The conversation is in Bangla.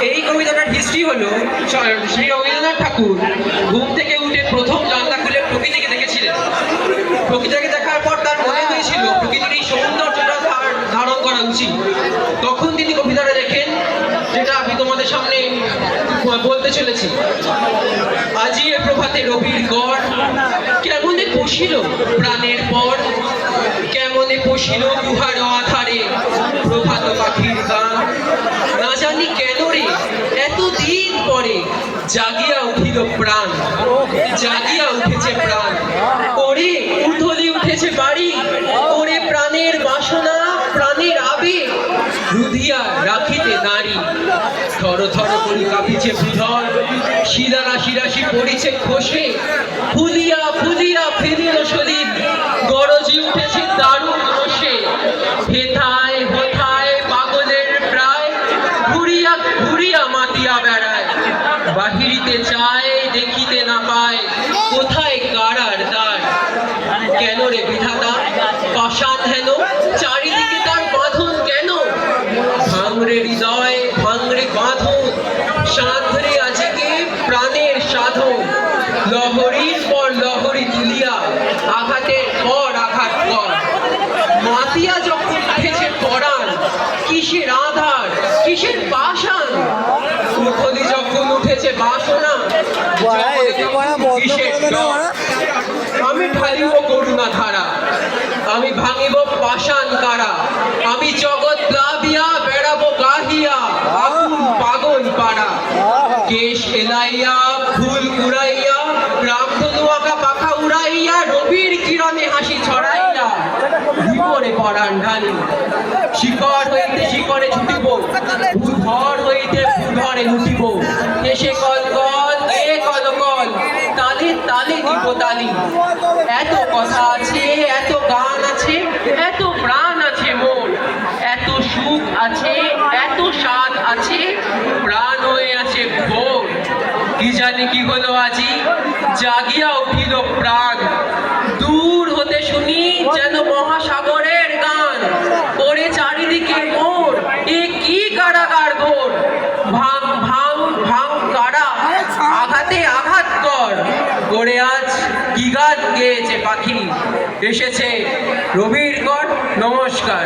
এই কবিতাটার হিস্ট্রি হলো শ্রী রবীন্দ্রনাথ ঠাকুর ঘুম থেকে উঠে প্রথম জানলা খুলে প্রকৃতিকে দেখেছিলেন। প্রকৃতিকে দেখার পর তার মনে হয়েছিল প্রকৃতির এই সৌন্দর্যটা ধারণ করা উচিত। তখন তিনি কবিতাটা লেখেন, যেটা আমি তোমাদের সামনে বলতে চলেছি। আজি এ প্রভাতে রবির গড়, কেমনে পশিল প্রাণের পর, কেমনে পশিল গুহার আধারে প্রভাত পাখির গান। না জানি কেন রে এতদিন পরে জাগিয়া উঠিল প্রাণ, জাগিয়া উঠেছে প্রাণ। ওরে উথলি উঠেছে বাড়ি, ওরে প্রাণের বাসনা প্রাণের আবেগ রুধিয়া রাখিতে নারী। থর থর করি কাঁপিছে ভূধর, শিরা রাশি রাশি পড়িছে খসে, ফুলিয়া ফুলিয়া ফেলিল শরীর, গরজি উঠেছে দারুণ রোষে। হেথায় হোথায় পাগলের প্রায়, ঘুরিয়া ঘুরিয়া মাতিয়া বেড়ায়। বাহিরিতে চায় দেখিতে না পায়, কোথায় কারার দ্বার। কেন রে বিধাতা পাষাণ হেন, চারিদিকে তার বাঁধন কেন। ভাঙরে হৃদয় ভাঙরে বাঁধন, সাঁধরে আজকে প্রাণের সাধন। লহরীর পর লহরী তুলিয়া আঘাতের পর আঘাত কর। মাতিয়া যখন উঠেছে পরাণ, কিসের আধার কিসের পাষাণ। উথলি যখন উঠেছে বাসনা, কিসের ডর। আমি ঢালিব করুণা ধারা, আমি ভাঙিব পাষাণ কারা। আমি জগৎ প্লাবিয়া বেড়াবো গাহিয়া আগুন পাগল পাড়া। কেশ এলাইয়া ফুল কুড়াইয়া, রামধনু আঁকা পাখা উড়াইয়া, রবির কিরণে হাসি ছড়াইয়া জীবনে পরাণ ঢালি। শিকড় হইতে শিকড়ে ছুটিব, ভূধর হইতে ভূধরে লুটিব। এসে কল কল এ কল কল, তালে তালে দিব তালি। এত কথা আছে, এত গান আছে, এত প্রাণ আছে মোর, এত সুখ আছে, এত স্বাদ আছে, প্রাণ হয়ে আছে ভোর। কি জানি কি হলো আজি, জাগিয়া উঠিল প্রাণ। দূর হতে শুনি যেন মহাসাগরের গান, ওরে চারিদিকে মোর এ কি কারাগার ঘোর। ভাঙ ভাঙ ভাঙ কারা, আঘাতে আঘাত কর। ওরে আজ কি গান গেয়েছে পাখি, এসেছে রবির গড়। নমস্কার।